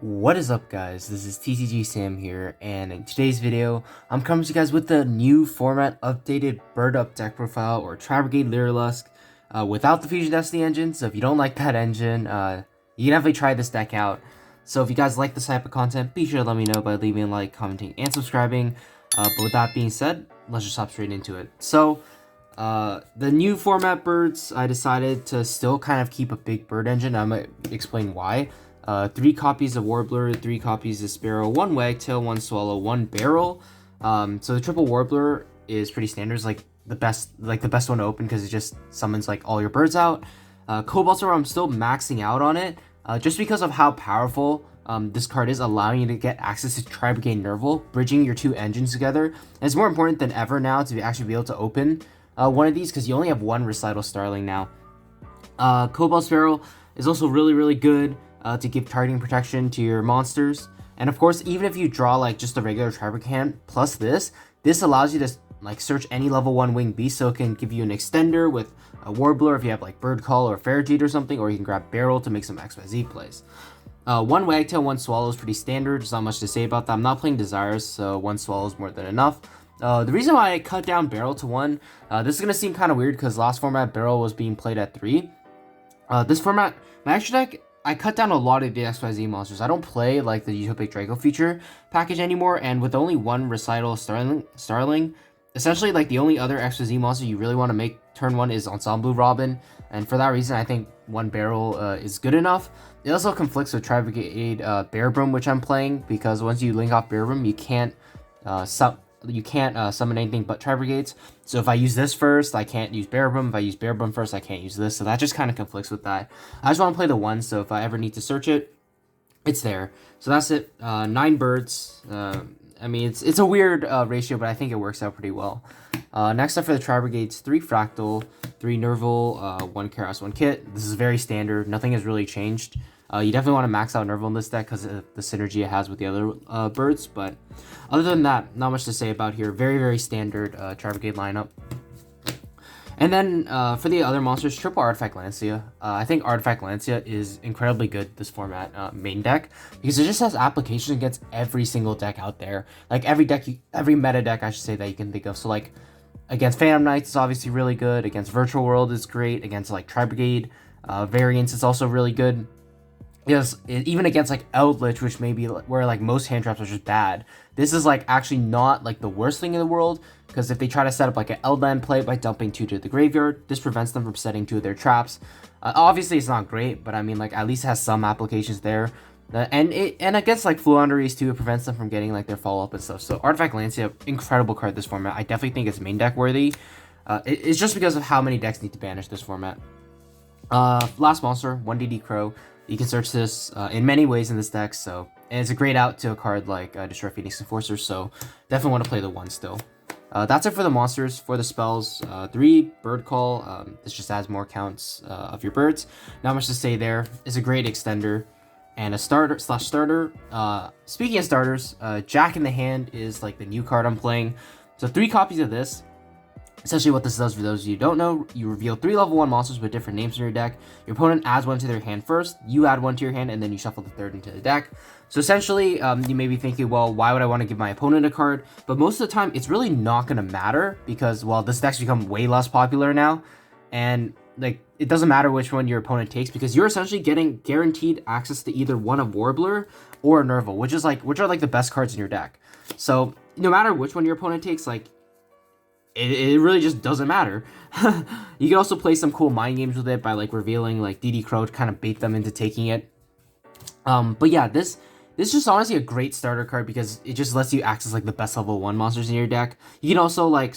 What is up, guys? This is Tcg Sam here, and in today's video I'm coming to you guys with the new format updated birdup deck profile, or Tri-Brigade Lyrilusc, without the Fusion Destiny engine. So if you don't like that engine, you can definitely try this deck out. So if you guys like this type of content, be sure to let me know by leaving a like, commenting, and subscribing. But with that being said, let's just hop straight into it. So the new format birds, I decided to still kind of keep a big bird engine. I'm gonna explain why. 3 copies of Warbler, 3 copies of Sparrow, 1 Wagtail, 1 Swallow, 1 Barrel. So the triple Warbler is pretty standard. It's like the best one to open because it just summons like all your birds out. Cobalt Sword, I'm still maxing out on it, just because of how powerful this card is, allowing you to get access to Tri-Brigade Nerval, bridging your 2 engines together. And it's more important than ever now to actually be able to open one of these, because you only have 1 Recital Starling now. Cobalt Sparrow is also really good to give targeting protection to your monsters. And of course, even if you draw like just a regular Tri-Brigade hand plus this allows you to like search any level 1 winged beast, so it can give you an extender with a Warbler if you have like Bird Call or Farigede or something, or you can grab Barrel to make some XYZ plays. 1 Wagtail, 1 Swallow is pretty standard. There's not much to say about that. I'm not playing Desires, so 1 Swallow is more than enough. The reason why I cut down Barrel to 1, this is going to seem kind of weird because last format Barrel was being played at 3. This format, my extra deck, I cut down a lot of the XYZ monsters. I don't play like the Utopic Draco feature package anymore, and with only 1 Recital Starling, essentially like the only other XYZ monster you really want to make turn 1 is Ensemble Robin, and for that reason I think 1 Barrel is good enough. It also conflicts with Tri-Brigade Bearbrum, which I'm playing, because once you link off Bearbrum, you can't summon anything but Tri-Brigades. So if I use this first, I can't use Bearbrum. If I use Bearbrum first, I can't use this. So that just kind of conflicts with that. I just want to play the 1, so if I ever need to search it, it's there. So that's it. 9 birds. I mean, it's a weird ratio, but I think it works out pretty well. Next up for the Tri-Brigades, 3 Fractal, 3 Nerval, 1 Kairos, 1 Kit. This is very standard. Nothing has really changed. You definitely want to max out Nerval in this deck because of the synergy it has with the other birds, but other than that, not much to say about here. Very standard Tri-Brigade lineup. And then for the other monsters, triple Artifact Lancia. I think Artifact Lancia is incredibly good this format main deck, because it just has applications against every single deck out there. Like every meta deck, I should say, that you can think of. So like against Phantom Knights is obviously really good. Against Virtual World is great. Against like Tri-Brigade variants, it's also really good. Yes, even against like Eldritch, which may be where like most hand traps are just bad, this is like actually not like the worst thing in the world, because if they try to set up like an Eldland play by dumping 2 to the graveyard, this prevents them from setting 2 of their traps. Obviously it's not great, but I mean, like, at least it has some applications there. And against like Fluanderies too, it prevents them from getting like their follow-up and stuff. So Artifact Lancia, incredible card this format. I definitely think it's main deck worthy. It's just because of how many decks need to banish this format. Last monster, 1DD Crow. You can search this in many ways in this deck, and it's a great out to a card like Destroy Phoenix Enforcer, so definitely want to play the 1 still. That's it for the monsters. For the spells, 3 Bird Call. This just adds more counts of your birds. Not much to say there. It's a great extender and a starter. Speaking of starters, Jack in the Hand is like the new card I'm playing. So 3 copies of this. Essentially what this does, for those of you who don't know, you reveal 3 level 1 monsters with different names in your deck. Your opponent adds 1 to their hand first, you add 1 to your hand, and then you shuffle the 3rd into the deck. So essentially, you may be thinking, well, why would I want to give my opponent a card? But most of the time, it's really not going to matter, because, well, this deck's become way less popular now. And, like, it doesn't matter which one your opponent takes, because you're essentially getting guaranteed access to either one of Warbler or a Nerval, which are like the best cards in your deck. So no matter which one your opponent takes, like, it really just doesn't matter. You can also play some cool mind games with it by like revealing like DD Crow to kind of bait them into taking it. But yeah, this is just honestly a great starter card, because it just lets you access like the best level 1 monsters in your deck. You can also like,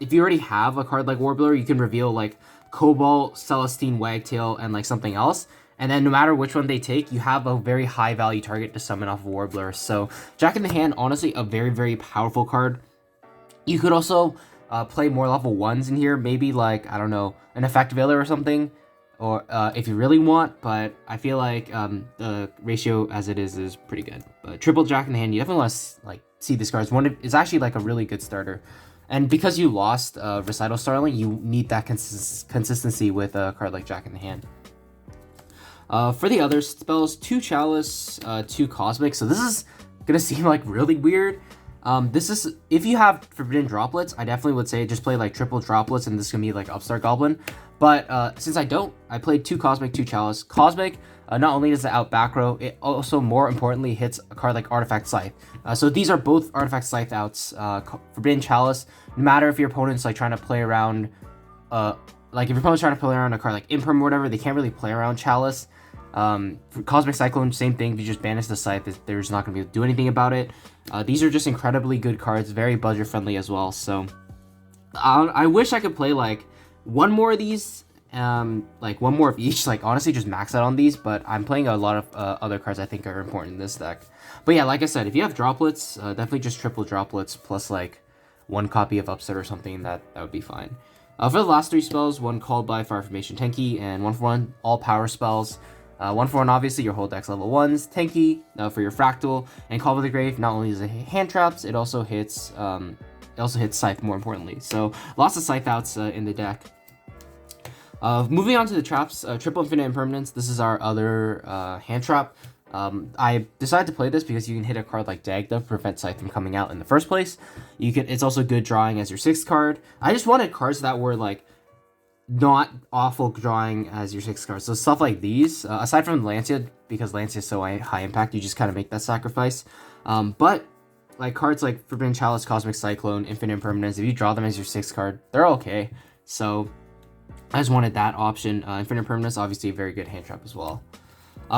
if you already have a card like Warbler, you can reveal like Cobalt, Celestine, Wagtail, and like something else. And then no matter which one they take, you have a very high value target to summon off of Warbler. So Jack in the Hand, honestly, a very powerful card. You could also play more level 1s in here, maybe like, I don't know, an Effect Veiler or something, or if you really want, but I feel like the ratio as it is pretty good. But triple Jack in the Hand, you definitely want to like see this card. It's actually like a really good starter. And because you lost Recital Starling, you need that consistency with a card like Jack in the Hand. For the other spells, 2 Chalice, 2 Cosmic. So this is gonna seem like really weird. This is, if you have Forbidden Droplets, I definitely would say just play like triple Droplets, and this is gonna be like Upstart Goblin. But since I don't, I played 2 Cosmic, 2 Chalice. Cosmic, not only does it out back row, it also more importantly hits a card like Artifact Scythe. So these are both Artifact Scythe outs. Forbidden Chalice, no matter if your opponent's like trying to play around, like if your opponent's trying to play around a card like Imperm or whatever, they can't really play around Chalice. For Cosmic Cyclone, same thing. If you just banish the Scythe, there's not going to be able to do anything about it. These are just incredibly good cards, very budget friendly as well. So I wish I could play like one more of these, like one more of each. Like honestly, just max out on these. But I'm playing a lot of other cards I think are important in this deck. But yeah, like I said, if you have droplets, definitely just triple droplets plus like 1 copy of Upstart or something. That would be fine. For the last 3 spells, 1 Called by Fire Formation Tenki, and 1 for 1 all power spells. 1 for 1, obviously, your whole deck's level 1s. Tenki for your Fractal, and Call by the Grave. Not only does it hit hand traps, it also hits Scythe, more importantly. So lots of Scythe outs in the deck. Moving on to the traps, Triple Infinite Impermanence. This is our other hand trap. I decided to play this because you can hit a card like Dagda to prevent Scythe from coming out in the first place. It's also good drawing as your 6th card. I just wanted cards that were like not awful drawing as your 6th card. So stuff like these, aside from Lancia, because Lancia is so high impact, you just kind of make that sacrifice. But like cards like Forbidden Chalice, Cosmic Cyclone, Infinite Impermanence, if you draw them as your 6th card, they're okay. So I just wanted that option. Infinite Impermanence, obviously a very good hand trap as well.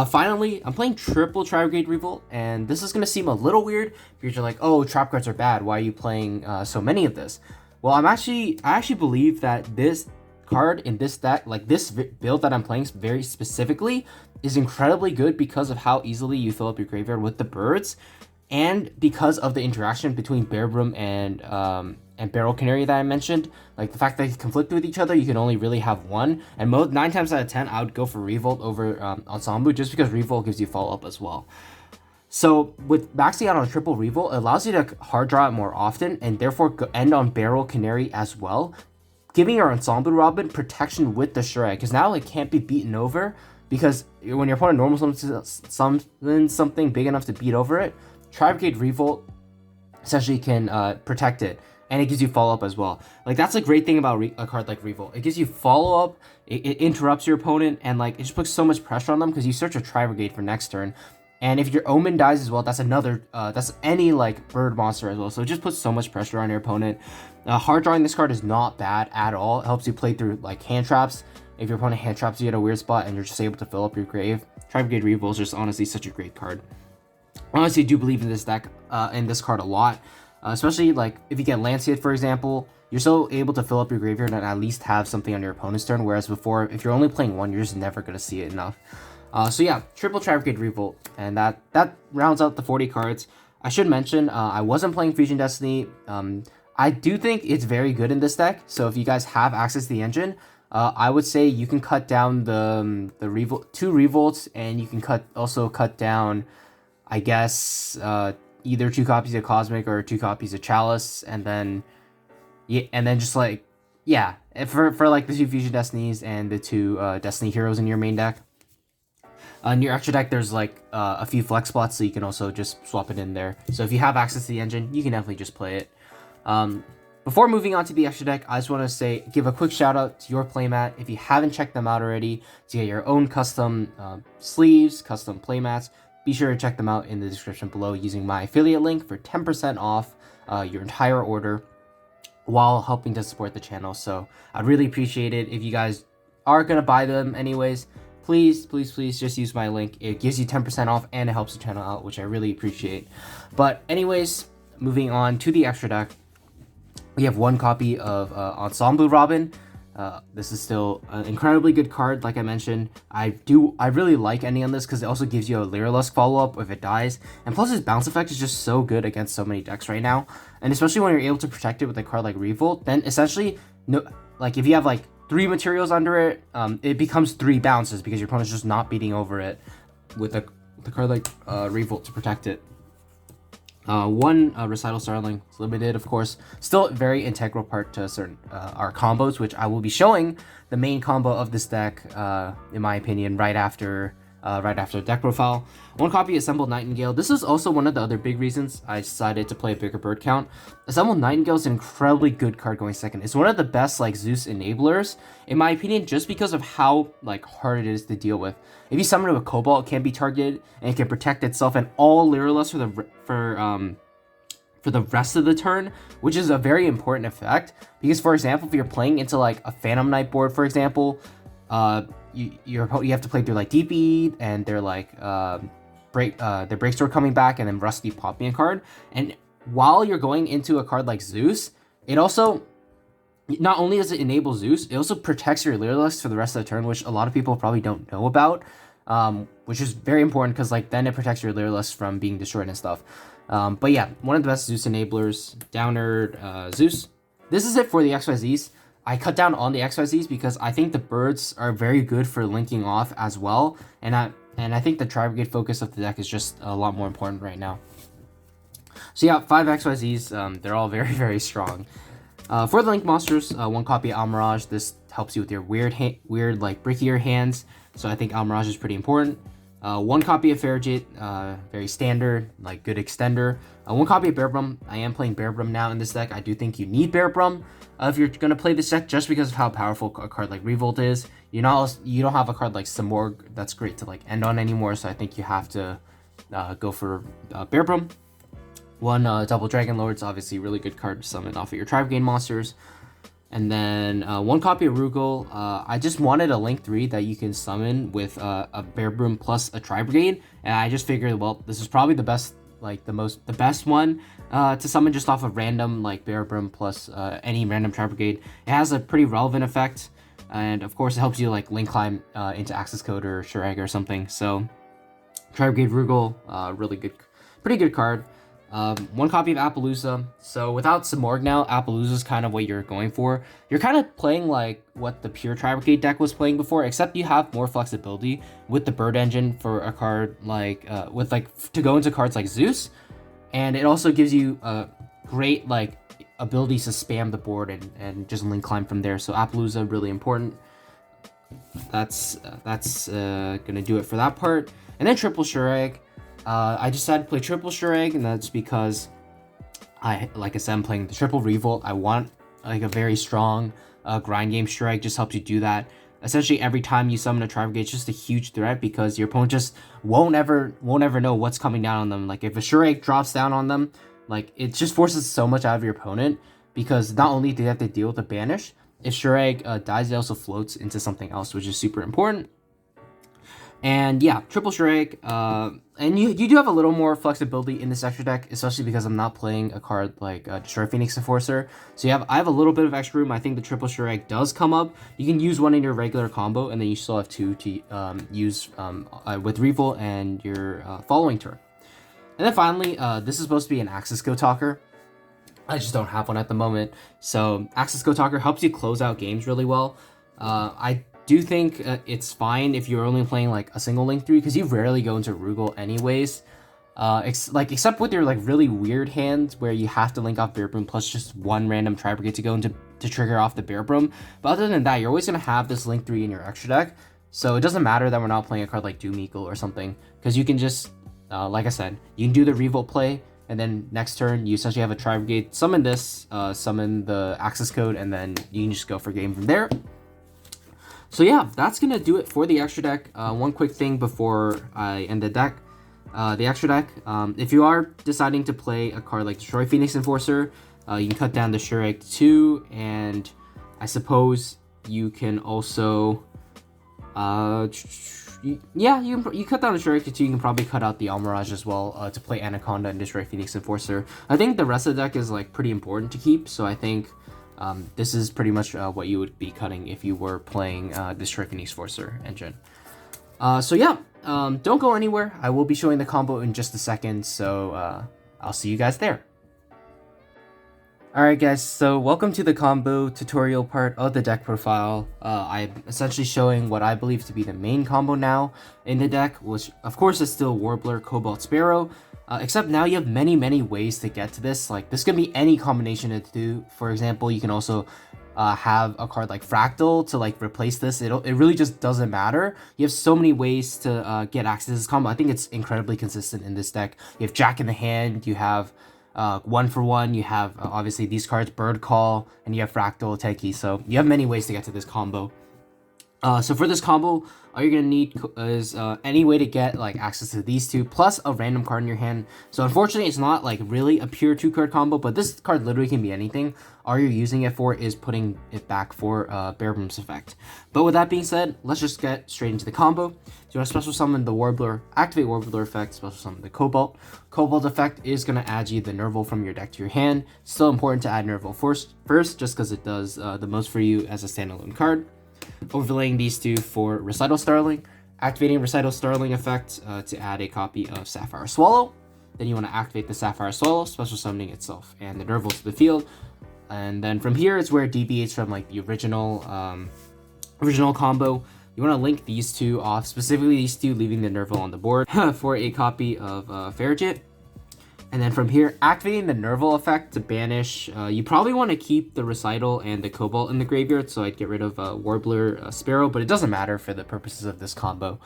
Finally, I'm playing triple Tri-Brigade Revolt, and this is going to seem a little weird because you're like, oh, trap cards are bad. Why are you playing so many of this? Well, I actually believe that this card in this deck, like this build that I'm playing very specifically, is incredibly good because of how easily you fill up your graveyard with the birds, and because of the interaction between Birdup and Barrel Canary that I mentioned. Like the fact that they conflict with each other, you can only really have one, and 9 times out of 10 I would go for Revolt over Ensemble, just because Revolt gives you follow-up as well. So with maxing out on triple Revolt, it allows you to hard draw it more often, and therefore end on Barrel Canary as well, giving your Ensemble Robin protection with the Shred, because now it can't be beaten over, because when your opponent normal summons something big enough to beat over it, Tri-Brigade Revolt essentially can protect it, and it gives you follow-up as well. Like that's a great thing about a card like Revolt. It gives you follow-up, it interrupts your opponent, and like it just puts so much pressure on them because you search a Tri-Brigade for next turn. And if your Omen dies as well, that's another, that's any like bird monster as well. So it just puts so much pressure on your opponent. Hard drawing this card is not bad at all. It helps you play through like hand traps. If your opponent hand traps you at a weird spot and you're just able to fill up your grave, Tri-Brigade Revolt is just honestly such a great card. I honestly do believe in this deck, in this card a lot. Especially like if you get Lancet, for example, you're still able to fill up your graveyard and at least have something on your opponent's turn. Whereas before, if you're only playing one, you're just never going to see it enough. So yeah, triple Tri-Brigade Revolt, and that rounds out the 40 cards. I should mention, I wasn't playing Fusion Destiny. I do think it's very good in this deck, so if you guys have access to the engine, I would say you can cut down the Revolt, 2 Revolts, and you can also cut down, I guess, either 2 copies of Cosmic or 2 copies of Chalice, and then just like, yeah, for like the 2 Fusion Destinies and the 2 Destiny Heroes in your main deck. In your extra deck, there's like a few flex spots, so you can also just swap it in there. So if you have access to the engine, you can definitely just play it. Before moving on to the extra deck, I just want to give a quick shout out to Your Playmat. If you haven't checked them out already, to get your own custom sleeves, custom playmats, be sure to check them out in the description below using my affiliate link for 10% off your entire order while helping to support the channel. So I'd really appreciate it if you guys are going to buy them anyways. Please just use my link. It gives you 10% off and it helps the channel out, which I really appreciate. But anyways, moving on to the extra deck, we have 1 copy of Ensemble Robin. This is still an incredibly good card, like I mentioned. I really like ending on this because it also gives you a Lyrilusc follow-up if it dies. And plus, his bounce effect is just so good against so many decks right now. And especially when you're able to protect it with a card like Revolt, then essentially, like if you have like 3 materials under it, it becomes 3 bounces because your opponent's just not beating over it with a card like Revolt to protect it. 1 Recital Starling, it's limited, of course. Still a very integral part to certain our combos, which I will be showing the main combo of this deck, in my opinion, right after right after the deck profile. 1 copy Assembled Nightingale. This is also one of the other big reasons I decided to play a bigger bird count. Assembled Nightingale is an incredibly good card going second. It's one of the best like Zeus enablers, in my opinion, just because of how like hard it is to deal with. If you summon it with Cobalt, it can be targeted and it can protect itself and all Lyrilusc for the rest of the turn, which is a very important effect. Because for example, if you're playing into like a Phantom Knight board, for example, you have to play through like DPE and they're like their Break Store coming back and then Rusty popping a card. And while you're going into a card like Zeus, it also, not only does it enable Zeus, it also protects your Lyrilusc for the rest of the turn, which a lot of people probably don't know about, which is very important because like then it protects your Lyrilusc from being destroyed and stuff. But yeah, one of the best Zeus enablers, Downer, Zeus. This is it for the XYZs. I cut down on the XYZs because I think the birds are very good for linking off as well, and I think the Tri-Brigade focus of the deck is just a lot more important right now. So yeah, 5 XYZs, they're all very, very strong. For the Link monsters, 1 copy Almirage. This helps you with your weird like brickier hands, so I think Almirage is pretty important. 1 copy of Farigate, very standard, like good extender. 1 copy of Bearbrum. I am playing Bearbrum now in this deck. I do think you need Bearbrum if you're gonna play this deck, just because of how powerful a card like Revolt is. You don't have a card like Samorg that's great to like end on anymore, so I think you have to go for Bearbrum. 1 Double Dragon Lord's obviously a really good card to summon off of your Tri-Brigade monsters. And then 1 copy of Rugal. I just wanted a Link 3 that you can summon with a Bearbrum plus a Tri-Brigade, and I just figured, well, this is probably the best, like the best one to summon just off of random like Bearbrum plus any random Tri-Brigade. It has a pretty relevant effect, and of course it helps you like Link climb into Access Code or Shurag or something. So Tri-Brigade Rugal, really good, pretty good card. 1 copy of Appaloosa. So without Samorg now, Appaloosa is kind of what you're going for. You're kind of playing like what the pure Tri-Brigade deck was playing before, except you have more flexibility with the Bird Engine for a card like with like to go into cards like Zeus, and it also gives you great like abilities to spam the board and just link climb from there. So Appaloosa really important. That's gonna do it for that part. And then Triple Shurag. I decided to play Triple Shurag, and that's because like I said, I'm playing the Triple Revolt. I want like a very strong grind game. Shurag just helps you do that. Essentially, every time you summon a Tri-Brigade, it's just a huge threat because your opponent just won't ever know what's coming down on them. Like if a Shurag drops down on them, like it just forces so much out of your opponent, because not only do they have to deal with the banish, if Shurag dies, it also floats into something else, which is super important. And yeah, Triple Shurag, and you do have a little more flexibility in this extra deck, especially because I'm not playing a card like Destroy Phoenix Enforcer. So I have a little bit of extra room. I think the Triple Shurag does come up. You can use 1 in your regular combo, and then you still have 2 to use with Revolt and your following turn. And then finally, this is supposed to be an Access Go Talker. I just don't have one at the moment. So Access Go Talker helps you close out games really well. I do think it's fine if you're only playing like a single Link 3, because you rarely go into Rugal anyways, except with your like really weird hands where you have to link off Bearbrum plus just 1 random Tri-Brigade to go into to trigger off the Bearbrum. But other than that, you're always going to have this Link 3 in your extra deck, so it doesn't matter that we're not playing a card like Doom Eagle or something, because you can just like I said, you can do the Revolt play, and then next turn you essentially have a Tri-Brigade, summon this, summon the Access Code, and then you can just go for game from there. So yeah, that's going to do it for the extra deck. One quick thing before I end the deck. The extra deck, if you are deciding to play a card like Destroy Phoenix Enforcer, you can cut down the Shurag to 2, and I suppose you can also, you cut down the Shurag to 2, you can probably cut out the Almirage as well to play Anaconda and Destroy Phoenix Enforcer. I think the rest of the deck is like pretty important to keep, so I think this is pretty much what you would be cutting if you were playing Destroy Phoenix Enforcer engine. So yeah, don't go anywhere. I will be showing the combo in just a second, so I'll see you guys there. Alright guys, so welcome to the combo tutorial part of the deck profile. I'm essentially showing what I believe to be the main combo now in the deck, which of course is still Warbler, Cobalt, Sparrow, except now you have many ways to get to this. Like this can be any combination to do. For example, you can also have a card like Fractal to like replace this. It really just doesn't matter. You have so many ways to get access to this combo. I think it's incredibly consistent in this deck. You have Jack in the hand, you have 1-for-1, you have obviously these cards, Bird Call, and you have Fractal Teki. So you have many ways to get to this combo. So for this combo, all you're gonna need is any way to get like access to these two, plus a random card in your hand. So unfortunately, it's not like really a pure 2-card combo, but this card literally can be anything. All you're using it for is putting it back for Bearbrum's effect. But with that being said, let's just get straight into the combo. So you want to special summon the Warbler, activate Warbler effect, special summon the Cobalt. Cobalt effect is gonna add you the Nerval from your deck to your hand. Still important to add Nerval first, just because it does the most for you as a standalone card. Overlaying these two for Recital Starling, activating Recital Starling effect to add a copy of Sapphire Swallow. Then you want to activate the Sapphire Swallow, special summoning itself and the Nerval to the field. And then from here is where it deviates from like the original combo. You want to link these two off, specifically these two, leaving the Nerval on the board for a copy of Farigit. And then from here, activating the Nerval effect to banish. You probably want to keep the Recital and the Cobalt in the graveyard, so I'd get rid of Warbler, Sparrow, but it doesn't matter for the purposes of this combo.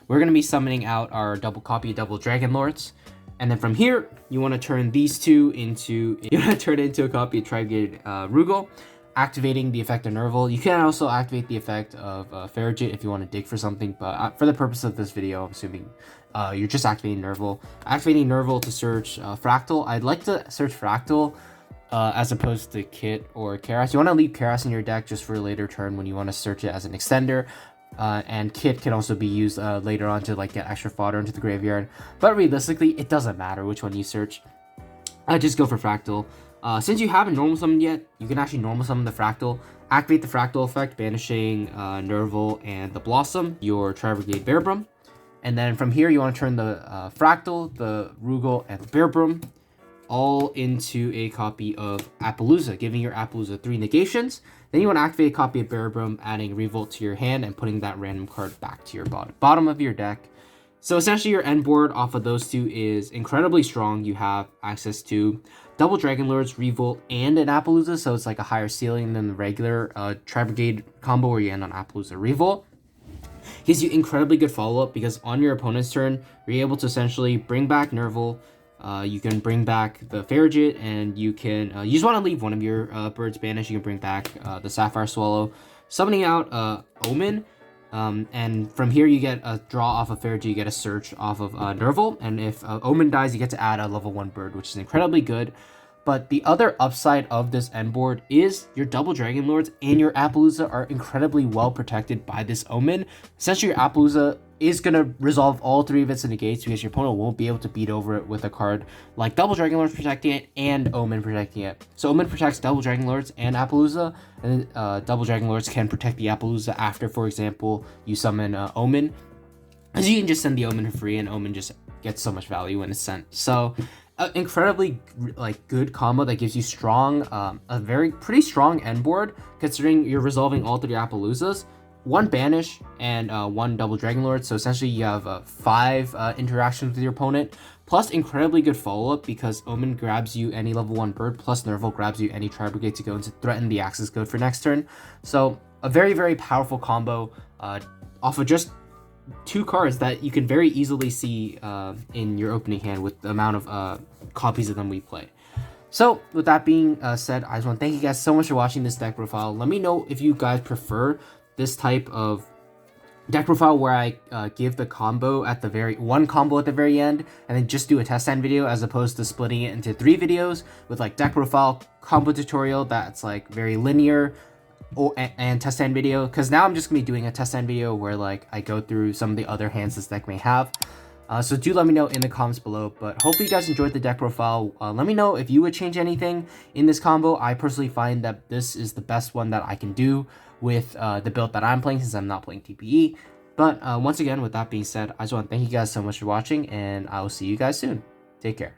We're going to be summoning out our double Dragon Lords. And then from here, you want to turn these two into, a copy of Tri-Brigade Rugal, activating the effect of Nerval. You can also activate the effect of Farigit if you want to dig for something, but for the purpose of this video, I'm assuming you're just activating Nerval. Activating Nerval to search Fractal. I'd like to search Fractal as opposed to Kit or Karas. You want to leave Karas in your deck just for a later turn when you want to search it as an extender. And Kit can also be used later on to like get extra fodder into the graveyard. But realistically, it doesn't matter which one you search. I just go for Fractal. Since you haven't normal summoned yet, you can actually normal summon the Fractal. Activate the Fractal effect, banishing Nerval and the Blossom, your Tri-Brigade Bearbrum. And then from here, you want to turn the Fractal, the Rugal, and the Bearbrum all into a copy of Appaloosa, giving your Appaloosa 3 negations. Then you want to activate a copy of Bearbrum, adding Revolt to your hand and putting that random card back to your bottom of your deck. So essentially your end board off of those two is incredibly strong. You have access to double Dragon Lords, Revolt, and an Appaloosa, so it's like a higher ceiling than the regular Tri-Brigade combo where you end on Appaloosa Revolt. Gives you incredibly good follow-up because on your opponent's turn, you're able to essentially bring back Nerval, you can bring back the Farigit, and you can, you just want to leave one of your birds banished. You can bring back the Sapphire Swallow, summoning out Omen. And from here you get a draw off of Farigit, you get a search off of Nerval, and if Omen dies, you get to add a level 1 bird, which is incredibly good. But the other upside of this end board is your double Dragon Lords and your Appaloosa are incredibly well protected by this Omen. Essentially, your Appaloosa is going to resolve all 3 of its negates because your opponent won't be able to beat over it with a card like double Dragon Lords protecting it and Omen protecting it. So Omen protects double Dragon Lords and Appaloosa, and double Dragon Lords can protect the Appaloosa after, for example, you summon Omen. As you can just send the Omen for free, and Omen just gets so much value when it's sent. So incredibly like good combo that gives you strong, a pretty strong end board considering you're resolving all 3 Appaloosas, 1 banish, and 1 double Dragon Lord. So essentially you have 5 interactions with your opponent, plus incredibly good follow-up because Omen grabs you any level 1 bird, plus Nerval grabs you any Tri-Brigade to go and to threaten the access code for next turn. So a very, very powerful combo off of just 2 cards that you can very easily see in your opening hand with the amount of copies of them we play. So with that being said, I just want to thank you guys so much for watching this deck profile. Let me know if you guys prefer this type of deck profile where I give the combo at the one combo at the very end and then just do a test stand video, as opposed to splitting it into 3 videos with like deck profile, combo tutorial that's like very linear, and test stand video. Because now I'm just gonna be doing a test stand video where like I go through some of the other hands this deck may have. So do let me know in the comments below, but hopefully you guys enjoyed the deck profile. Let me know if you would change anything in this combo. I personally find that this is the best one that I can do with the build that I'm playing, since I'm not playing DPE. But once again, with that being said, I just want to thank you guys so much for watching, and I will see you guys soon. Take care.